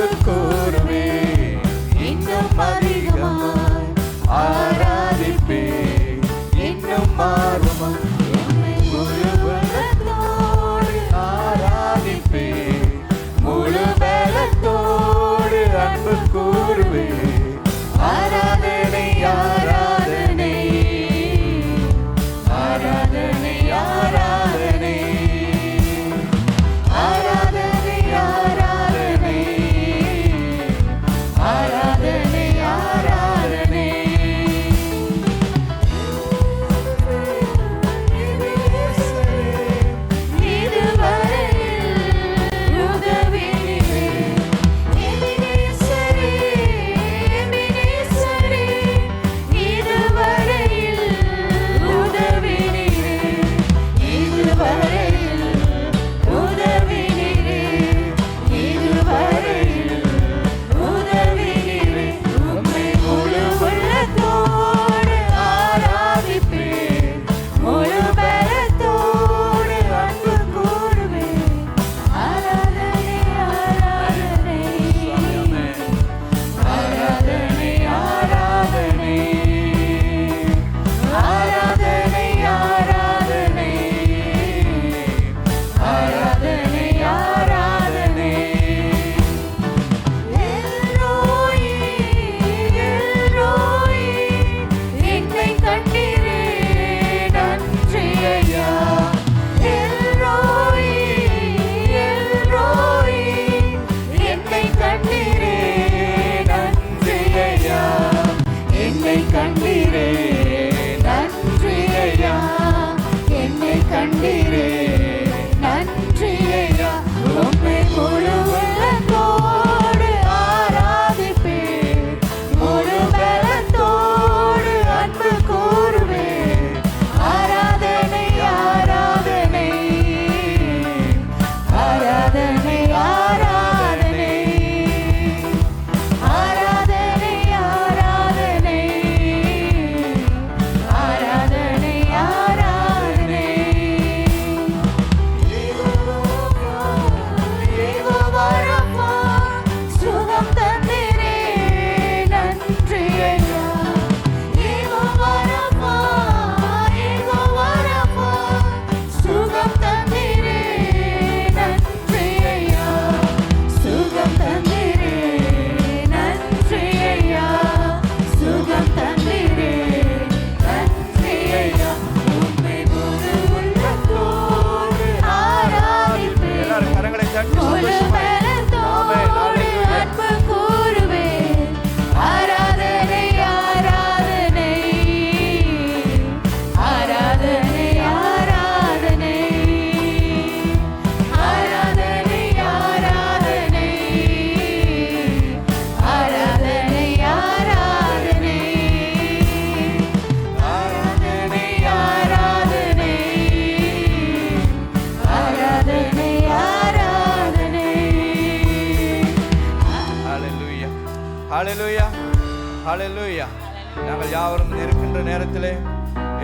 அன்பு கூறுவே, இன்னும் அதிகமாய் ஆராதிப்பே, இன்னும் ஆர்வமாய் முழு பலத்தோடு ஆராதிப்பே, முழு பலத்தோடு அன்பு கூறுவே. ஆராதனை ஆராதனை ஆராதனை ஆராதனை ஆராதனை ஆராதனை ஆராதனை ஆராதனை. ஹல்லேலூயா, ஹல்லேலூயா. நாங்கள் யாவரும் இருக்கின்ற நேரத்திலே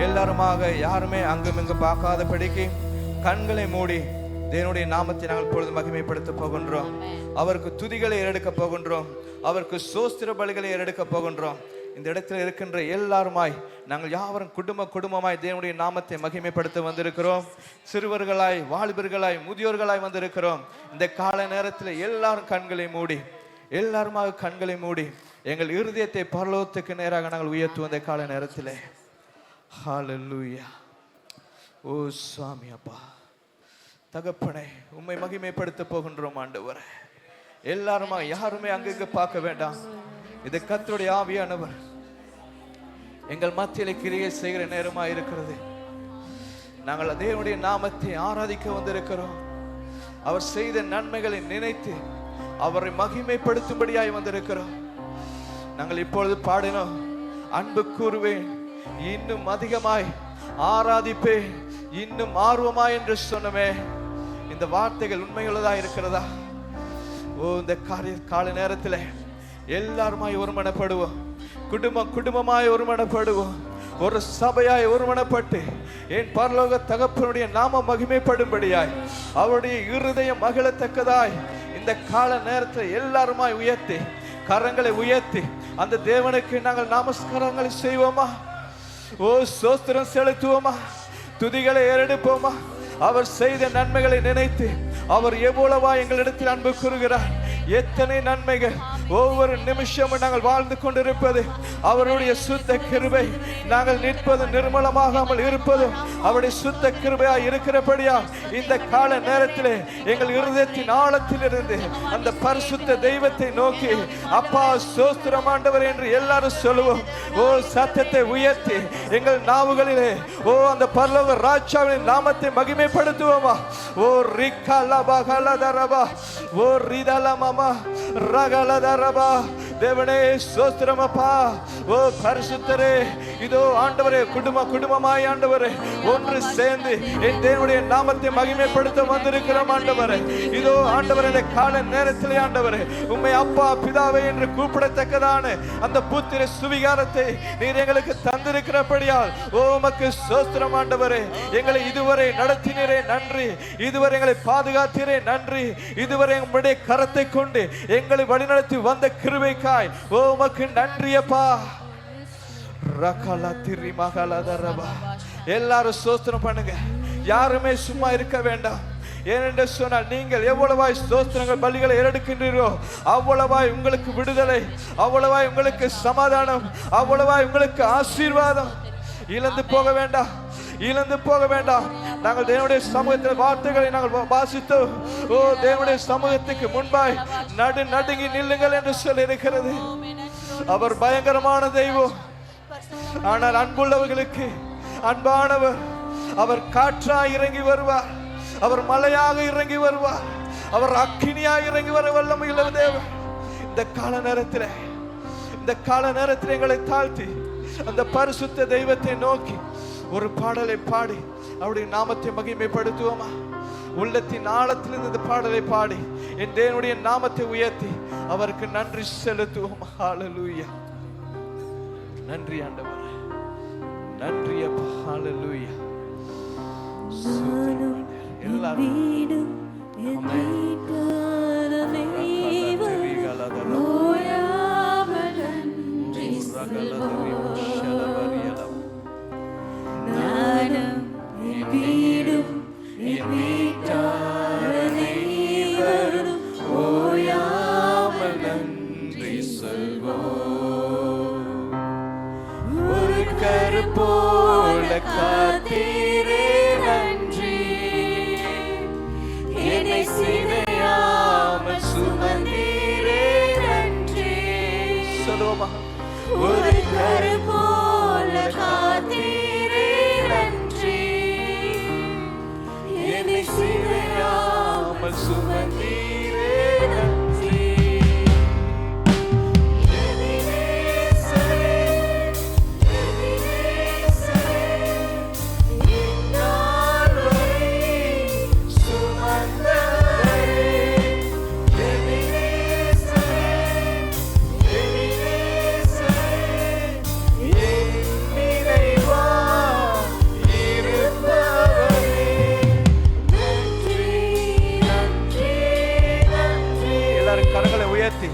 எல்லாருமாக யாருமே அங்கும் இங்கு பார்க்காதபடிக்கு கண்களை மூடி தேவனுடைய நாமத்தை நாங்கள் பொழுது மகிமைப்படுத்த போகின்றோம். அவருக்கு துதிகளை ஏறெடுக்க போகின்றோம். அவருக்கு சோஸ்திர பலிகளை ஏறெடுக்க போகின்றோம். இந்த இடத்தில் இருக்கின்ற எல்லாருமாய் நாங்கள் யாவரும் குடும்பமாய் தேவனுடைய நாமத்தை மகிமைப்படுத்த வந்திருக்கிறோம். சிறுவர்களாய், வாலிபர்களாய், முதியோர்களாய் வந்திருக்கிறோம். இந்த கால நேரத்தில் எல்லாரும் கண்களை மூடி, எல்லாருமாக கண்களை மூடி எங்கள் இருதயத்தை பரலோகத்துக்கு நேராக நாங்கள் உயர்த்துவோம். இந்த கால நேரத்தில் ஹல்லேலூயா. ஓ சுவாமி அப்பா, தகப்பனே, உம்மை மகிமைப்படுத்த போகின்றோம் ஆண்டவரே. எல்லாருமா யாருமே அங்கங்க பார்க்க வேண்டாம். இது கர்த்தருடைய ஆவியானவர் எங்கள் மத்தியிலே கிரியை செய்கிற நேரமா இருக்கிறது. நாங்கள் தேவனுடைய நாமத்தை ஆராதிக்க வந்திருக்கிறோம். அவர் செய்த நன்மைகளை நினைத்து அவரை மகிமைப்படுத்தும்படியாய் வந்திருக்கிறோம். நாங்கள் இப்பொழுது பாடினோம், அன்பு கூறுவேன், இன்னும் அதிகமாய் ஆராதிப்பேன், இன்னும் ஆர்வமாய் என்று சொன்னமே. இந்த வார்த்தைகள் உண்மையுள்ளதா இருக்கிறதா? ஓ, இந்த கால நேரத்தில் எல்லாருமாய் ஒருமனப்படுவோம். குடும்பமாய் ஒருமனப்படுவோம். ஒரு சபையாய் ஒருமனப்பட்டு என் பரலோக தகப்பனுடைய நாம மகிமைப்படும்படியாய், அவருடைய இருதயம் மகிழத்தக்கதாய் இந்த கால நேரத்தில் எல்லாருமாய் உயர்த்தி கரங்களை உயர்த்தி அந்த தேவனுக்கு நாங்கள் நமஸ்காரங்களை செய்வோமா? ஓ ஸ்தோத்திரம் செலுத்துவோமா? துதிகளை ஏறெடுப்போமா? அவர் செய்த நன்மைகளை நினைத்து அவர் எவ்வளவா எங்களிடத்தில் அன்பு கூறுகிறார். எத்தனை நன்மைகள்! ஒவ்வொரு நிமிஷமும் நாங்கள் வாழ்ந்து கொண்டிருப்பது அவருடைய சுத்த கிருபை. நாங்கள் நிற்பது நிர்மலமாகாமல் இருப்பதும் அவருடைய சுத்த கிருபையாய் இருக்கிறபடியா இந்த கால நேரத்திலே எங்கள் இருதயத்தின் ஆழத்திலிருந்து அந்த பரிசுத்த தெய்வத்தை நோக்கி அப்பா ஸ்தோத்திரம் ஆண்டவர் என்று எல்லாரும் சொல்லுவோம். ஓ சத்தத்தை உயர்த்தி எங்கள் நாவுகளிலே ஓ அந்த பரலோக ராஜாவின் நாமத்தை மகிமைப்படுத்துவோமா? ஓ ரிகலபகலதரபா ஓ ரிதலமமா ரகலதரபா. தேவனே ஸ்தோத்திரம் அப்பா. ஓ பரிசுத்தரே, இதோ ஆண்டவரே குடும்பமாய் ஆண்டவரே ஒன்று சேர்ந்து என் தேவனுடைய நாமத்தை மகிமைப்படுத்த வந்திருக்கிறோம் ஆண்டவரே. இதோ ஆண்டவரே இந்த கால நேரத்திலே ஆண்டவரே உம்மை அப்பா பிதாவே என்று கூப்பிடத்தக்கதான அந்த புத்திர சுவிகாரத்தை நீர் எங்களுக்கு தந்திருக்கிறபடியால் ஓ உமக்கு ஸ்தோத்திரம் ஆண்டவரே. எங்களை இதுவரை நடத்தினரே நன்றி. இதுவரை எங்களை பாதுகாத்தீரே நன்றி. இதுவரை உம்முடைய கரத்தை கொண்டு எங்களை வழிநடத்தி வந்த கிருபைக்காய் ஓ உமக்கு நன்றியப்பா. எல்லாரும் ஸ்தோத்திரம் பண்ணுங்க. யாருமே சும்மா இருக்க வேண்டாம். ஏனென்று சொன்னால் நீங்கள் எவ்வளவாய் ஸ்தோத்திரங்கள் பலிகளை ஏறெடுக்கின்றீர்களோ அவ்வளவாய் உங்களுக்கு விடுதலை, அவ்வளவாய் உங்களுக்கு சமாதானம், அவ்வளவாய் உங்களுக்கு ஆசீர்வாதம். இழந்து போக வேண்டாம், இழந்து போக வேண்டாம். நாங்கள் தேவனுடைய சமூகத்தில் வார்த்தைகளை நாங்கள் வாசித்தோம். ஓ தேவனுடைய சமூகத்துக்கு முன்பாய் நடுங்கி நில்லுங்கள் என்று சொல்லி இருக்கிறது. அவர் பயங்கரமான தெய்வம், ஆனால் அன்புள்ளவர்களுக்கு அன்பானவர். அவர் காற்றாய் இறங்கி வருவார், அவர் மலையாக இறங்கி வருவார், அவர் அக்கினியாக இறங்கி வர வல்லமையுள்ள தேவன். இந்த கால நேரத்தில் எங்களை தாழ்த்தி அந்த பரிசுத்த தெய்வத்தை நோக்கி ஒரு பாடலை பாடி அவருடைய நாமத்தை மகிமைப்படுத்துவோமா? உள்ளத்தின் ஆழத்திலிருந்து இந்த பாடலை பாடி என் தேவனுடைய நாமத்தை உயர்த்தி அவருக்கு நன்றி செலுத்துவோம். ஹல்லேலூயா. நன்றி ஆண்டவரே, நன்றி அப்பா. ஹல்லேலூயா. எல்லாரும் போல காத்தீரே நன்றி. என்னை சிதையாமல் சுமந்தீரே நன்றி. சொல்லுவோமா? ஒரு கரு போல காத்தீரே நன்றி. என்னை சிதையாமல் சுமந்தீரே நன்றி. கரங்களை உயர்த்தி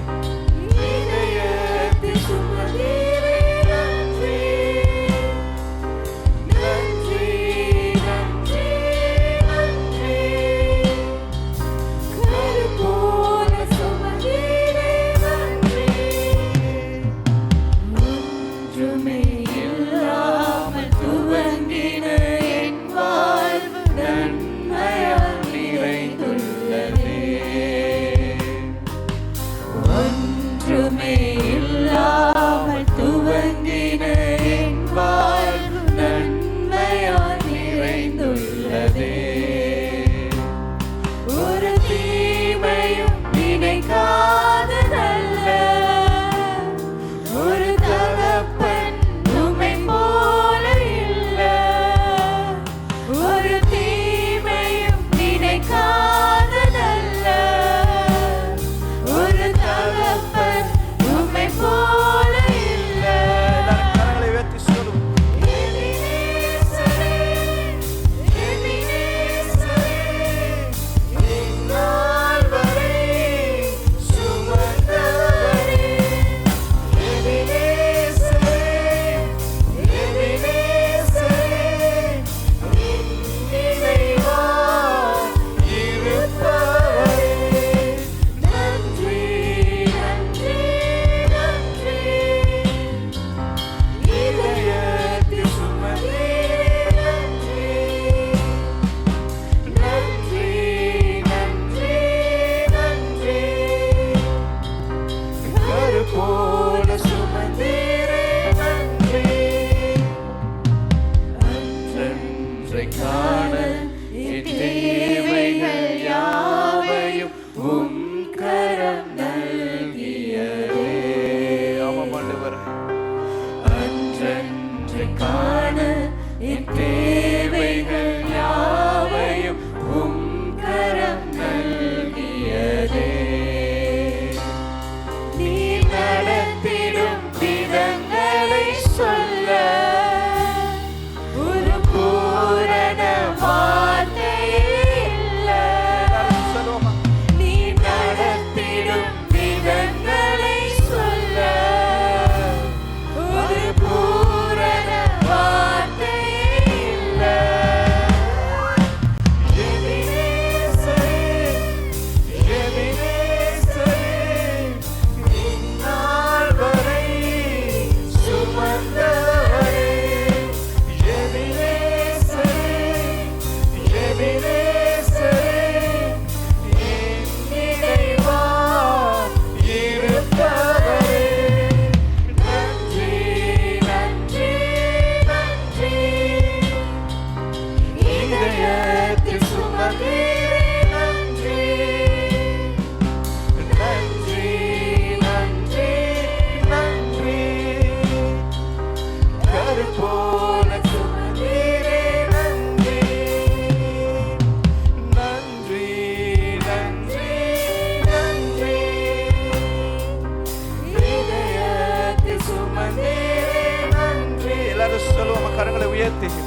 செலுத்தி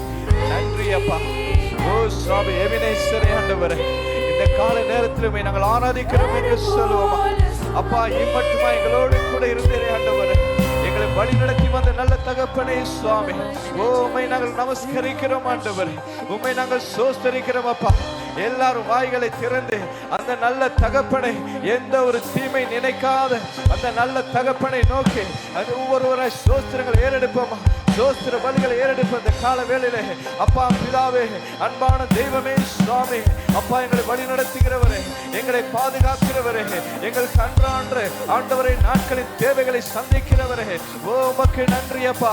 நன்றி அப்பா. ஓ சுவாமி எபினேசரே ஆண்டவரே, இந்த காலை நேரத்திலுமே நாங்கள் ஆராதிக்கிறோம் என்று சொல்லுவோமா அப்பா. இம்மட்டுமா எங்களோடு கூட இருந்தேரே ஆண்டவரே, எங்களை வழி நடத்தி வந்த நல்ல தகப்பனே சுவாமி. ஓ உம்மை நாங்கள் நமஸ்கரிக்கிறோம் ஆண்டவரே, உம்மை நாங்கள் சோஸ்தரிக்கிறோம் அப்பா. எல்லாரும் வாய்களை திறந்து அந்த நல்ல தகப்பனை, எந்த ஒரு தீமை நினைக்காத அந்த நல்ல தகப்பனை நோக்கி அது ஒவ்வொருவராய் சோஸ்திரங்கள் ஏறெடுப்போமா. சோஸ்திர பலிகளை ஏறெடுப்ப இந்த கால வேளையிலே அப்பா பிதாவே, அன்பான தெய்வமே சுவாமி அப்பா, எங்களை வழி நடத்துகிறவரே, எங்களை பாதுகாக்கிறவரே, எங்களுக்கு அன்றான்ற ஆண்டவரை நாட்களின் தேவைகளை சந்திக்கிறவரே, ஓ உமக்கு நன்றி அப்பா,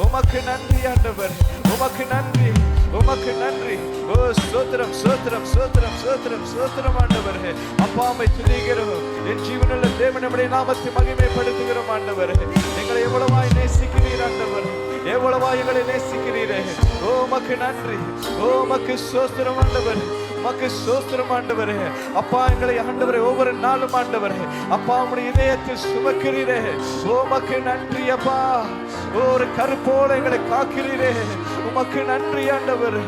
உமக்கு நன்றி ஆண்டவர், உமக்கு நன்றி, உமக்கு நன்றி. ஓ ஸ்தோத்திரம் ஸ்தோத்திரம் ஸ்தோத்திரம் ஸ்தோத்திரம் ஸ்தோத்திரம் ஆண்டவரே. அப்பா உம்மை துதிக்கிறோம், என் ஜீவனுள்ள தேவன் நம்முடைய நாமத்தை மகிமைப்படுத்துகிறோம் ஆண்டவரே. எங்களை எவ்வளவாய் நேசிக்கிறீர் ஆண்டவர், எவ்வளவாய் எங்களை நேசிக்கிறீரே. ஓ உமக்கு நன்றி, ஓ உமக்கு ஸ்தோத்திரம் ஆண்டவர், உமக்கு ஸ்தோத்திரம் ஆண்டவரே. அப்பா எங்களை ஆண்டவரே ஒவ்வொரு நாளும் ஆண்டவரே அப்பா உம்முடைய இதயத்தில் சுமக்கிறீரே. ஓ உமக்கு நன்றி அப்பா, ஒரு கருப்போல எங்களை காக்கிறீரே. உமக்கு நன்றி ஆண்டவரே,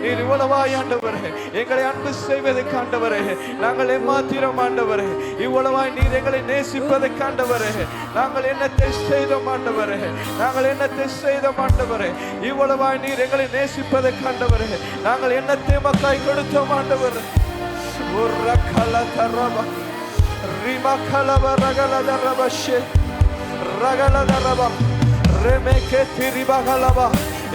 நீர் இவ்வளவாய் ஆண்டவரே எங்களை அன்பு செய்வதற்கு ஆண்டவரே நாங்கள் ஏமாத்திரோம் ஆண்டவரே. இவ்வளவாய் நீர் எங்களை நேசிப்பதற்கு ஆண்டவரே நாங்கள் என்னத்தை செய்தோம் ஆண்டவரே, நாங்கள் என்னத்தை செய்தோம் ஆண்டவரே. இவ்வளவாய் நீர் எங்களை நேசிப்பதற்கு ஆண்டவரே நாங்கள் என்னத்தை மக்காய் கொடுத்தோம் ஆண்டவரே. ஒரு ரகல தரபா ரிமகலவ ரகல தரபஷே ரகல தரபா ரெமேகே திரிபகலவா.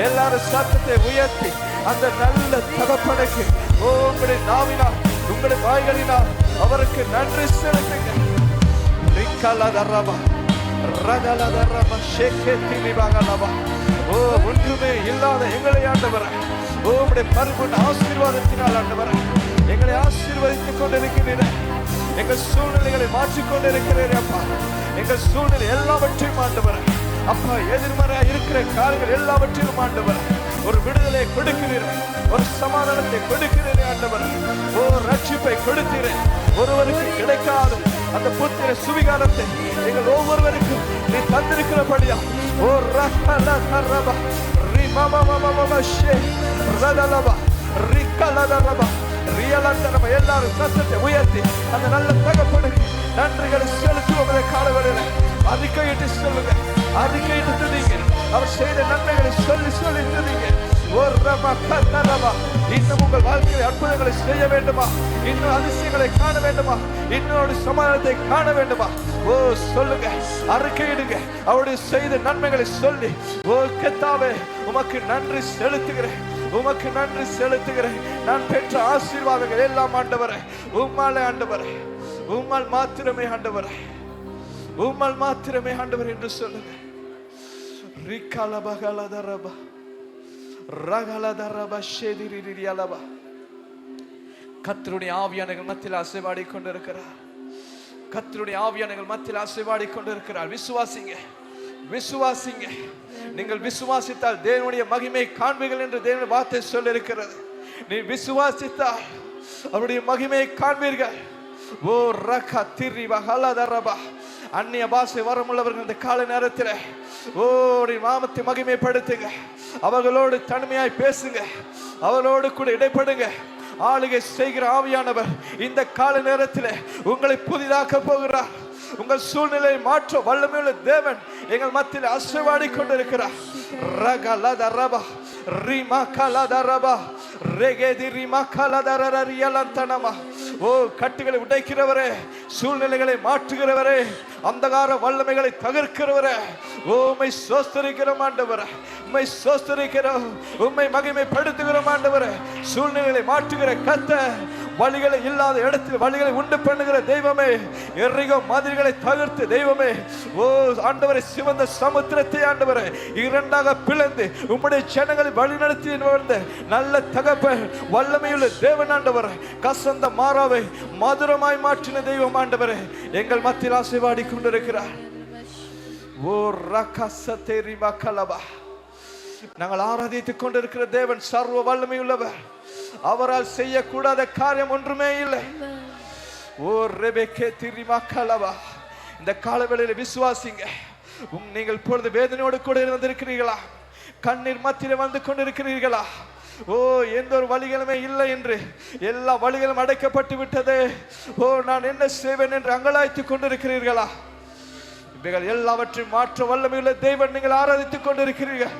எல்லாரும் சத்தத்தை உயர்த்தி அந்த நல்ல தகப்பனுக்கு ஓ உங்களுடைய நாவினால் உங்களுடைய வாய்களினால் அவருக்கு நன்றி செலுத்துங்க. ரிக்கலதரபா ரகலதரபா ஷேகே திரிபகலவா. ஓ ஒன்றுமே இல்லாத எங்களை ஆண்டவரே, ஓ உங்களுடைய பரிபூர்ண ஆசீர்வாதத்தினால் ஆண்டவரே எங்களை ஆசீர்வதித்துக் கொண்டிருக்கிறீரே. எங்கள் சூழ்நிலைகளை மாற்றிக்கொண்டிருக்கிறீரே அப்பா. எங்கள் சூழ்நிலை எல்லாவற்றையும் ஆண்டவரே அப்பா, எதிர்மறையா இருக்கிற காரியங்கள் எல்லாவற்றிலும் ஆண்டவரே ஒரு விடுதலை கொடுக்கிறீர்கள், ஒரு சமாதானத்தை கொடுக்கிறீர்கள் ஆண்டவரே. ஓ ரட்சிப்பை கொடுத்தீரே. ஒருவருக்கு கிடைக்காத அந்த புத்திர சுவிகாரத்தை எங்கள் ஒவ்வொருவருக்கும் நீ தந்திருக்கிறபடியா. ஓ ரகல தரபா ரிமமமமம ஷே ரதலபா ரிக்கலதரபா ரியலந்தரபா. எல்லாரும் சத்தத்தை உயர்த்தி அந்த நல்ல தகப்பனுக்கு நன்றிகளை செலுத்துவோம். காலவரையில அறிக்கையிட்டு சொல்லுங்க, அறிக்கையிட்டு துதிங்க. அவர் செய்த நன்மைகளை சொல்லி சொல்லி துதிங்க. இன்னும் உங்கள் வாழ்க்கையில் அற்புதங்களை செய்ய வேண்டுமா? இன்னும் அதிசயங்களை காண வேண்டுமா? இன்னொரு சமாதானத்தை காண வேண்டுமா? ஓ சொல்லுங்க, அறிக்கையிடுங்க. அவருடைய செய்த நன்மைகளை சொல்லி, ஓ கர்த்தாவே உமக்கு நன்றி செலுத்துகிறேன், உமக்கு நன்றி செலுத்துகிறேன். நான் பெற்ற ஆசீர்வாதங்கள் எல்லாம் ஆண்டவரே உம்மாலே ஆண்டவரே, உம்மால் மாத்திரமே ஆண்டவரே, உம்மால் மாத்திரமே ஆண்டவர் என்று சொல்லுங்க. ரிகலபகலதரபா ரகலதரபா ஷேதிரிரியலபா. கர்த்தருடைய ஆவியானவர் மத்தியில் அசைவாடி கொண்டிருக்கிறார். கர்த்தருடைய ஆவியானவர் மத்தியில் அசைவாடி கொண்டிருக்கிறார். விசுவாசிங்க, விசுவாசிங்க. நீங்கள் விசுவாசித்தால் தேவனுடைய மகிமை காண்பீர்கள் என்று தேவனுடைய வார்த்தை சொல்லியிருக்கிறது. நீ விசுவாசித்தால் அவருடைய மகிமையை காண்பீர்கள். ஓ ரக திரிபகலதரபா. அந்நிய பாஷை வரமுள்ளவர்கள் இந்த கால நேரத்தில் ஓ நாமத்தை மகிமைப்படுத்துங்க. அவர்களோடு தனிமையாய் பேசுங்க, அவர்களோடு கூட இடைப்படுங்க. ஆளுகை செய்கிற ஆவியானவர் இந்த கால நேரத்தில் உங்களை புதிதாக்க போகிறார். உங்கள் சூழ்நிலையை மாற்ற வல்லமையுள்ள தேவன் எங்கள் மத்தியில் அசைவாடி கொண்டிருக்கிறார். ரகலதரபா ரிமகலதரபா ரெகேதி ரிமகலதரரியலந்தனமா. ஓ கட்டுகளை உடைக்கிறவரே, சூழ்நிலைகளை மாற்றுகிறவரே, அந்தகார வல்லமைகளை தகர்க்கிறவரே, ஓ உம்மை ஸ்தோத்திரிக்கிறோம் ஆண்டவரே, உம்மை ஸ்தோத்திரிக்கிறோம், உம்மை மகிமைப்படுத்துகிறோம் ஆண்டவரே. சூழ்நிலைகளை மாற்றுகிற கர்த்தர், வழிகளை இல்லாத இடத்தில் வழிகளை உண்டு பண்ணுகிற தெய்வமே, எரிகோ மதில்களை தகர்த்து தெய்வமே, ஓ ஆண்டவரை சிவந்த சமுத்திரத்தை ஆண்டவரை இரண்டாக பிளந்து உம்முடைய ஜனங்களை வழிநடத்தி வந்த நல்ல தகப்பன், வல்லமையுள்ள தேவன் ஆண்டவரை, கசந்த மாறாவை மதுரமாய் மாற்றின தெய்வம் ஆண்டவரை எங்கள் மத்தியில் ஆசைவாடி கொண்டிருக்கிறார். ஓ ரகசதேரி மக்களபா. நாங்கள் ஆராதித்துக் கொண்டிருக்கிற தேவன் சர்வ வல்லமையுள்ளவர். அவரால் செய்யக்கூடாத காரியம் ஒன்றுமே இல்லை. ஓ ரெபெக்கே திரிமக்கலவா. இந்த காலவேளையில் விசுவாசிங்க. நீங்கள் இப்பொழுது வேதனையோடு கூட வந்திருக்கிறீர்களா? கண்ணீர் மத்தியிலே வந்து கொண்டிருக்கிறீர்களா? ஓ, எந்த ஒரு வழிகளுமே இல்லை என்று, எல்லா வழிகளும் அடைக்கப்பட்டு விட்டது, ஓ நான் என்ன செய்வேன் என்று அங்கலாய்த்துக் கொண்டிருக்கிறீர்களா? இவைகள் எல்லாவற்றையும் மாற்ற வல்லமையுள்ள தேவன் நீங்கள் ஆராதித்துக் கொண்டிருக்கிறீர்கள்.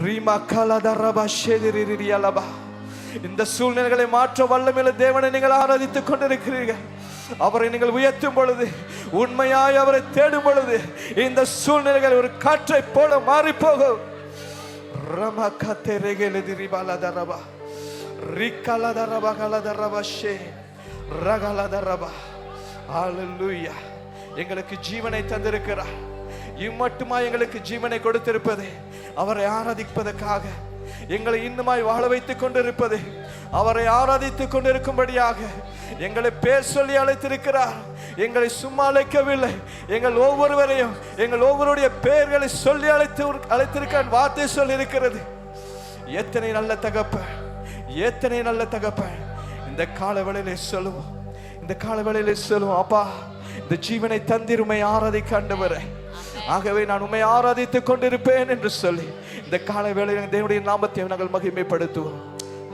ரீமா கலதரபா ஷெதிரிரியலபா. இந்த சூழ்நிலைகளை மாற்ற வல்லமையுள்ள தேவனை நீங்கள் ஆராதித்துக் கொண்டிருக்கிறீர்கள். அவரை நீங்கள் உயர்த்தும் பொழுது, உண்மையாய் அவரை தேடும் பொழுது, இந்த சூழ்நிலைகள் ஒரு காற்றை போல மாறி போகும். ரமகதே ரெகெலதிரிபாலதரபா ரிகலதரபா கலதரபா ஷே ரகலதரபா. ஹalleluya. எங்களுக்கு ஜீவனை தந்திருக்கிறார். இம்மட்டுமா எங்களுக்கு ஜீவனை கொடுத்திருப்பது அவரை ஆராதிப்பதற்காக, எங்களை இன்னுமாய் வாழ வைத்துக் கொண்டிருப்பது அவரை ஆராதித்துக் கொண்டிருக்கும்படியாக எங்களை பேர் சொல்லி அழைத்திருக்கிறார். எங்களை சும்மா அழைக்கவில்லை, எங்கள் ஒவ்வொருவரையும் எங்கள் ஒவ்வொருடைய பெயர்களை சொல்லி அழைத்திருக்க வார்த்தை சொல்லி இருக்கிறது. எத்தனை நல்ல தகப்பன், எத்தனை நல்ல தகப்பன். இந்த கால வேளையிலே சொல்லுவோம், இந்த கால வேளையிலே சொல்லுவோம், அப்பா இந்த ஜீவனை தந்தீர் உம்மை ஆராதிக்க ஆண்டவரே, ஆகவே நான் உம்மை ஆராதித்துக் கொண்டிருப்பேன் என்று சொல்லி இந்த கால வேளையில் தேவனுடைய நாமத்தை நாங்கள் மகிமைப்படுத்துவோம்.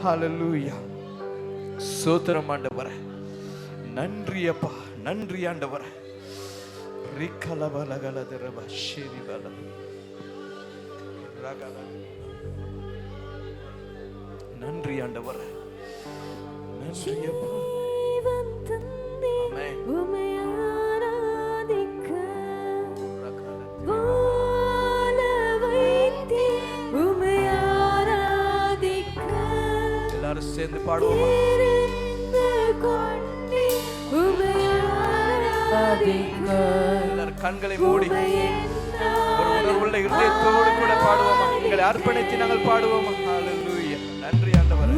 ஹalleluya. ஸ்தோத்திரம் ஆண்டவரே, நன்றி அப்பா, நன்றி ஆண்டவரே. ரிகலபலகலதரப ஷெரிபல ரகல. நன்றி ஆண்டவரே, நன்றி அப்பா. ஆமென். உம்மை ஆராதிக்க வாழ வைத்தே உம்மை ஆராதிக்க எல்லாரும் சேர்ந்து பாடுவோமா? எல்லாரும் கண்களை மூடி ஒரு உணர்வுள்ள இதயத்தோடு கூட பாடுவோமா? எங்களை அர்ப்பணித்து நாங்கள் பாடுவோமா? ஹalleluya. நன்றி ஆண்டவரே.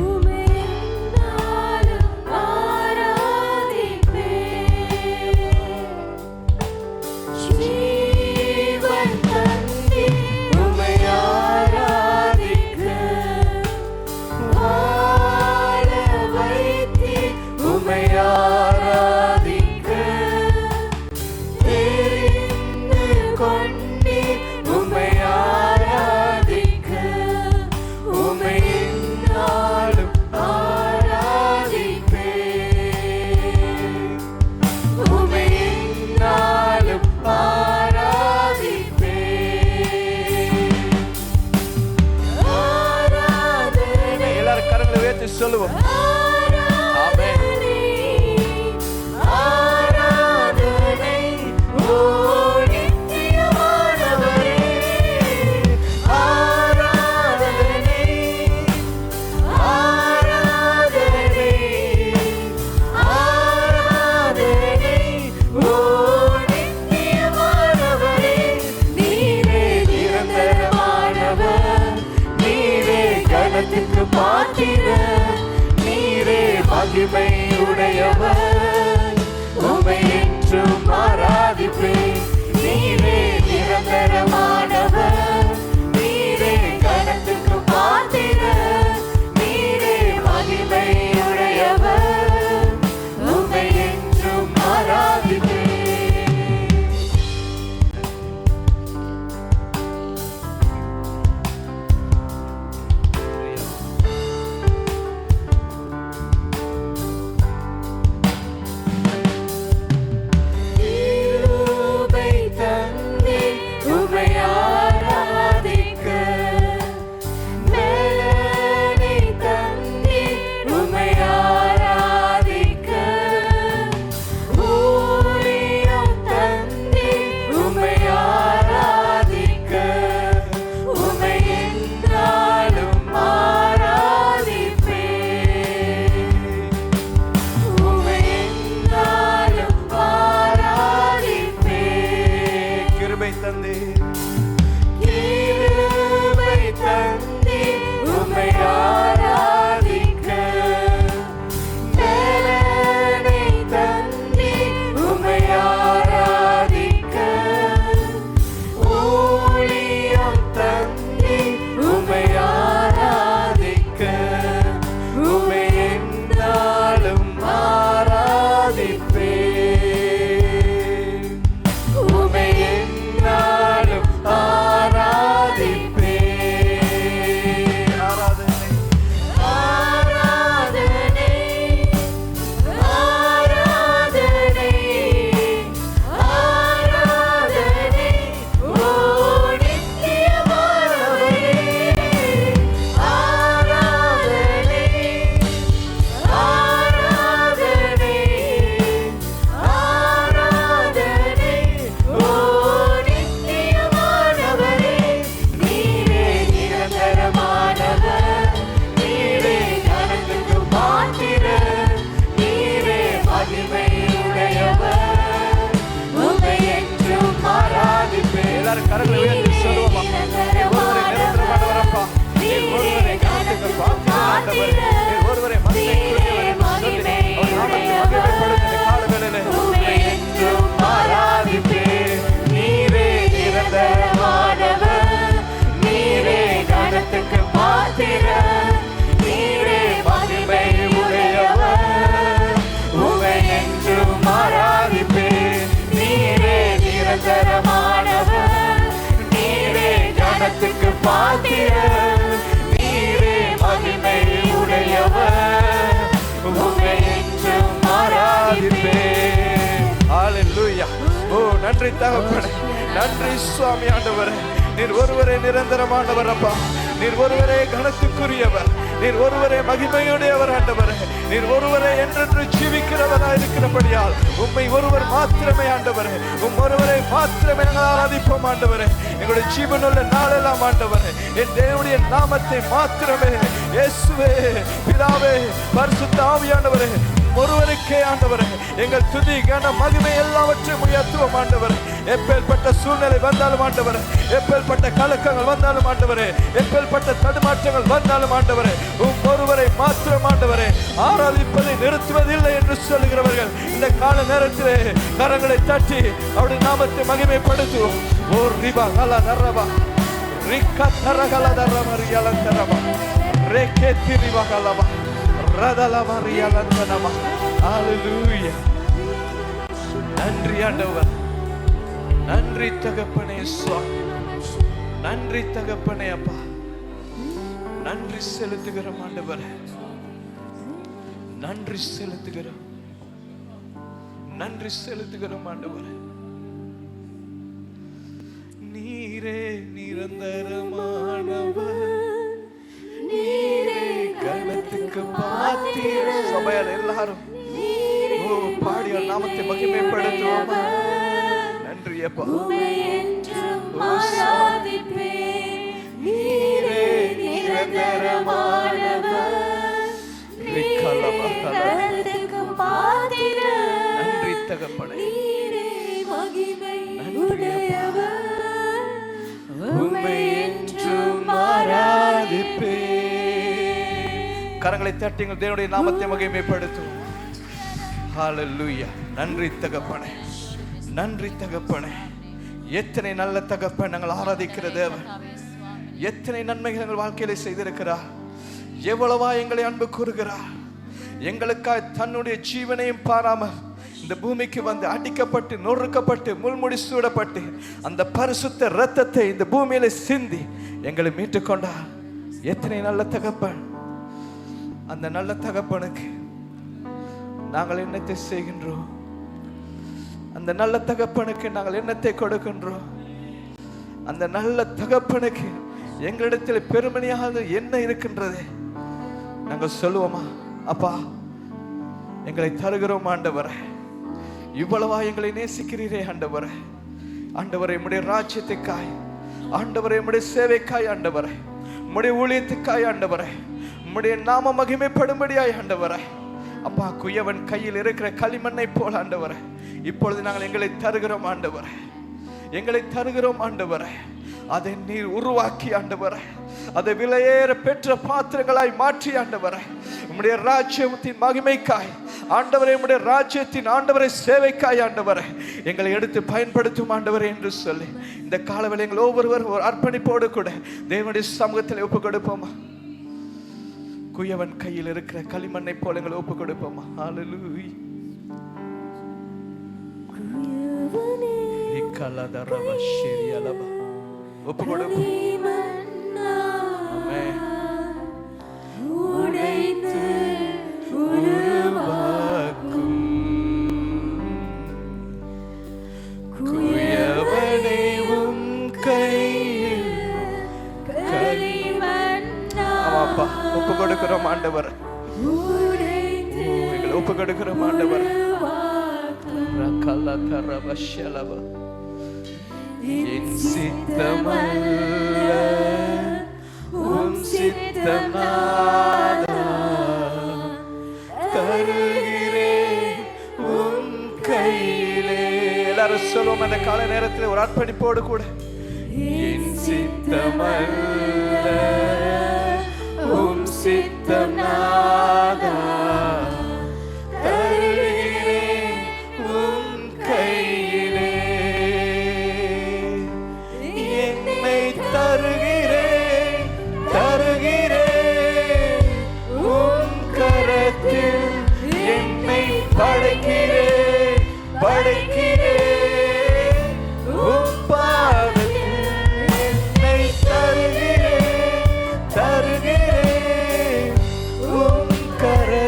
சொல்லுவோம். ஆமென். ஆராதனை ஓ நித்தியமானவரே, ஆராதனை ஆராதனை ஆராதனை ஓ நித்தியமானவரே, நீரே நிரந்தரமானவர், நீரே கணத்துக்கு பாத்திரர், மகிமை உடையவர், உம்மை என்றும் ஆராதிப்பேன். நீரே நிரந்தரமானவர், நீரே கணத்துக்கு பாத்திரர், நீரே மகிமை உடையவர், உம்மை என்றும் ஆராதிப்பேன். நன்றி தகப்பனே, நன்றி சுவாமி ஆண்டவரே. நீர் ஒருவரே நிரந்தரமானவர் அப்பா, நீர் ஒருவரே கனத்துக்குரியவர், நீர் ஒருவரே மகிமையுடையவர் ஆண்டவரே, நீர் ஒருவரே என்றென்று ஜீவிக்கிறவராய் இருக்கிறபடியால் உம்மை ஒருவர் மாத்திரமே ஆண்டவரே, ஒருவரை மாத்திரமே நாங்கள் ஆராதிப்போம் ஆண்டவரே. எங்களுடைய ஜீவனுள்ள நாளெல்லாம் ஆண்டவரே என் தேவனுடைய நாமத்தை மாத்திரமே இயேசுவே பிதாவே பரிசுத்த ஆவியானவரே ஒருவருக்கே ஆண்டவரே எங்கள் துதி கன மகிமை எல்லாவற்றையும் உயர்த்துவோம் ஆண்டவரே. எப்பேற்பட்ட சூழ்நிலை வந்தாலும் ஆண்டவரே, எப்பேற்பட்ட கலக்கங்கள் வந்தாலும் ஆண்டவரே, எப்பேற்பட்ட தடுமாற்றங்கள் வந்தாலும் ஆண்டவரே, ஒருவரை மாத்திரம் ஆண்டவரே ஆராதிப்பதை நிறுத்துவதில்லை என்று சொல்லுகிறவர்கள் இந்த கால நேரத்திலே கரங்களை தட்டி அவருடைய நாமத்தை மகிமைப்படுத்துவோம். ஓ ரிபா கலா நரபா ரிக்கா தரகலா தரபா ரியலா தரபா ரேகே திரிபா கலபா ரதலபா ரியலா தரபா. ஹalleluya. நன்றி ஆண்டவர், நன்றி தகப்பனே சுவாமி, நன்றி தகப்பனே அப்பா, நன்றி செலுத்துகிறோம் ஆண்டவரே, நன்றி செலுத்துகிறோம், நன்றி செலுத்துகிறோம் ஆண்டவரே. நீரே நிரந்தரமானவர், நீரே கனத்துக்கு பாத்திரர். சபையார் எல்லாரும் பாடி நாமத்தை மகிமைப்படுத்துவோம். நன்றி அப்பா. நீரே நிரந்தரமானவர், நன்றி தகப்பனே, கரங்களை தட்டி தேவனுடைய நாமத்தை மகிமைப்படுத்துவோம். ஹalleluya. நன்றி தகப்பனே, நன்றி தகப்பனே. எத்தனை நல்ல தகப்பன் நாங்கள் ஆராதிக்கிற தேவன், எத்தனை நன்மைகள் எங்கள் வாழ்க்கையில செய்திருக்கிறார், எவ்வளவா எங்களை அன்பு கூறுகிறார். எங்களுக்காய் தன்னுடைய ஜீவனையும் பாராமல் இந்த பூமிக்கு வந்து அடிக்கப்பட்டு நொறுக்கப்பட்டு முள்முடி சூடப்பட்டு அந்த பரிசுத்த இரத்தத்தை இந்த பூமியில சிந்தி எங்களை மீட்டுக்கொண்டார். எத்தனை நல்ல தகப்பன். அந்த நல்ல தகப்பனுக்கு நாங்கள் என்னத்தை செய்கின்றோம்? அந்த நல்ல தகப்பனுக்கு நாங்கள் என்னத்தை கொடுக்கின்றோம்? அந்த நல்ல தகப்பனுக்கு எங்களிடத்தில் பெருமணியாக என்ன இருக்கின்றது? நாங்கள் சொல்லுவோமா, அப்பா எங்களை தருகிறோம் ஆண்டவரே, இவ்வளவா எங்களை நேசிக்கிறீரே ஆண்டவரே. ஆண்டவரே உம்முடைய ராஜ்யத்துக்காய், ஆண்டவரே உம்முடைய சேவைக்காய், ஆண்டவரே உம்முடைய ஊழியத்துக்காய், ஆண்டவரே உம்முடைய நாம மகிமைப்படும்படியாய் ஆண்டவரே. அப்பா குயவன் கையில் இருக்கிற களிமண்ணை போல ஆண்டவரே இப்பொழுது நாங்கள் எங்களை தருகிறோம் ஆண்டவரே, எங்களை தருகிறோம் ஆண்டவரே. அதை நீர் உருவாக்கி ஆண்டவரே, அதை விலையேற பெற்ற பாத்திரங்களாய் மாற்றி ஆண்டவரே உம்முடைய ராஜ்யத்தின் மகிமைக்காய், ஆண்டவரே உம்முடைய ராஜ்யத்தின் ஆண்டவரை சேவைக்காய் ஆண்டவரே எங்களை எடுத்து பயன்படுத்தும் ஆண்டவரே என்று சொல்லி இந்த காலவேளை எங்கள் ஒவ்வொருவரும் ஒரு அர்ப்பணிப்போடு கூட தேவனுடைய சமூகத்தில் ஒப்பு கொடுப்போமா. குயவன் கையில் இருக்கிற களிமண்ணை போல எங்களை ஒப்பு கொடுப்போமா. ஹalleluya. ஒப்பு கொடுப்போம். உடைத்து உருவாக்கும் குயவனை உம் கையில் களிமண்ணா. ஒப்பு கொடுக்கிறோம் ஆண்டவர், எங்களை ஒப்பு கொடுக்கிறோம் ஆண்டவர். என் சித்தமல்ல உம் சித்தமாதா, தருகிறேன் உம் கையிலே. எல்லாரும் சொல்லுவோம் அந்த கால நேரத்தில் ஒரு அர்ப்பணிப்போடு கூட. என் சித்தமல்ல உம் சித்தமாதா, தருகிறேன் உம் கையிலே. என்னை தருகிறேன், தருகிறேன் உம் கரத்தில். என்னை படைக்கிறேன், படைக்கிறேன் உம் பாதத்தில். என்னை தருகிறேன், தருகிறேன் உம் கரத்தில்.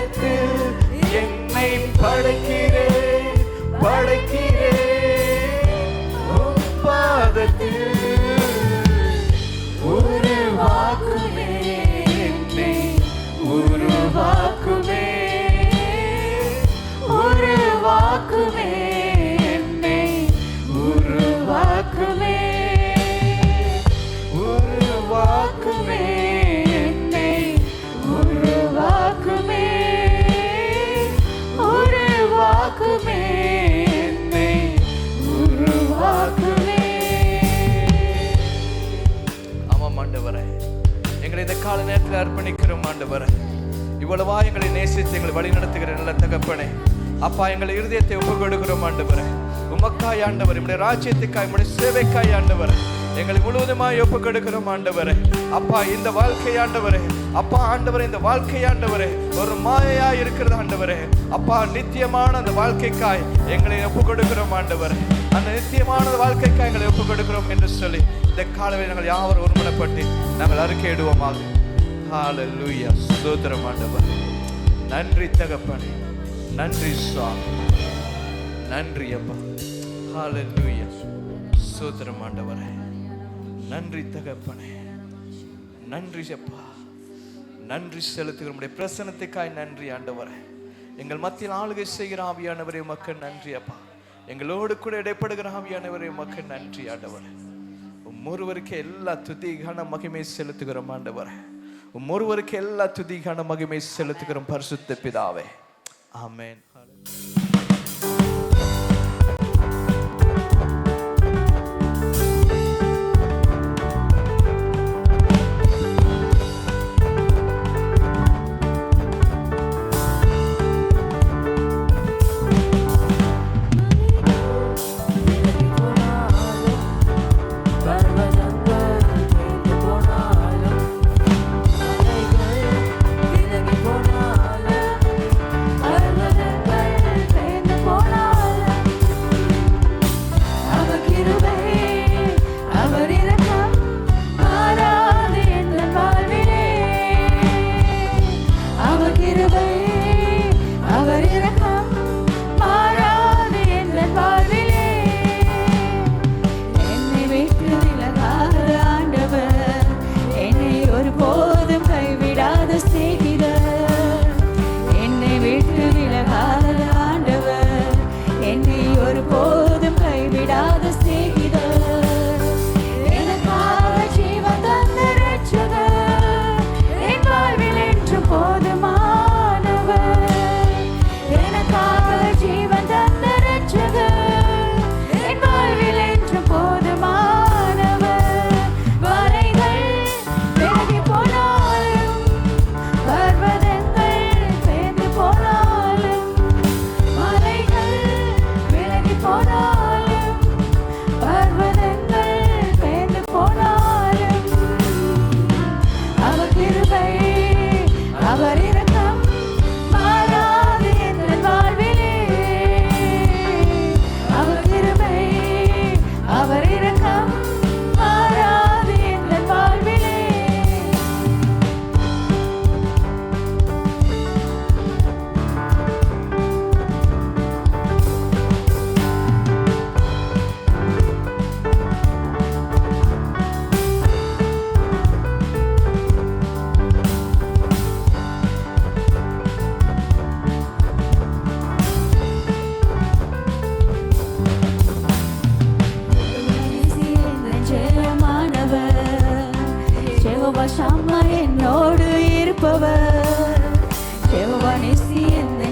கரத்தில் அர்ப்பணிக்கிறோம் ஆண்டவரே. இவ்வளவா எங்களை நேசித்து எங்களை வழி நடத்துகிற நல்ல தகப்பனே, அப்பா எங்களை இருதயத்தை ஒப்புக் கொடுக்கிறோம் ஆண்டவரே. உமக்காய் ஆண்டவர், உம்முடைய ராஜ்யத்துக்காய், உம்முடைய சேவைக்காய் ஆண்டவரே எங்களை முழுவதுமாய் ஒப்புக் கொடுக்கிறோம் ஆண்டவரே. அப்பா இந்த வாழ்க்கை ஆண்டவரே, அப்பா ஆண்டவரே இந்த வாழ்க்கை ஆண்டவரே ஒரு மாயையா இருக்கிறது ஆண்டவரே. அப்பா நித்தியமான அந்த வாழ்க்கைக்காய் எங்களை ஒப்புக் கொடுக்கிறோம் ஆண்டவரே. அந்த நித்தியமான வாழ்க்கைக்காய் எங்களை ஒப்புக் கொடுக்கிறோம் என்று சொல்லி இந்த காலவில் நாங்கள் யாவரும் ஒருமனப்பட்டு நாங்கள் அறிக்கையிடுவோமாக. ஹல்லேலூயா. ஸ்தோத்திரம் ஆண்டவரே. நன்றி தகப்பனே, நன்றி சுவாமி, நன்றி அப்பா. ஹல்லேலூயா. ஸ்தோத்திரம் ஆண்டவரே. நன்றி தகப்பனே, நன்றி அப்பா. நன்றி செலுத்துகிற உம்முடைய பிரசன்னத்துக்காய் நன்றி ஆண்டவரே. எங்கள் மத்தியில் ஆளுகை செய்கிற ஆவியானவரே உமக்கு நன்றி அப்பா. எங்களோடு கூட இடைப்படுகிற ஆவியானவரே உமக்கு நன்றி ஆண்டவரே. ஒருவருக்கு எல்லா துதிகான மகிமை செலுத்துகிறோம் ஆண்டவரே. ஒருவருக்கு எல்லா துதிகான மகிமை செலுத்துகிறோம் பரிசுத்த பிதாவே. ஆமென். என்னோடு இருப்பவர் யெகோவா நிசி என்னை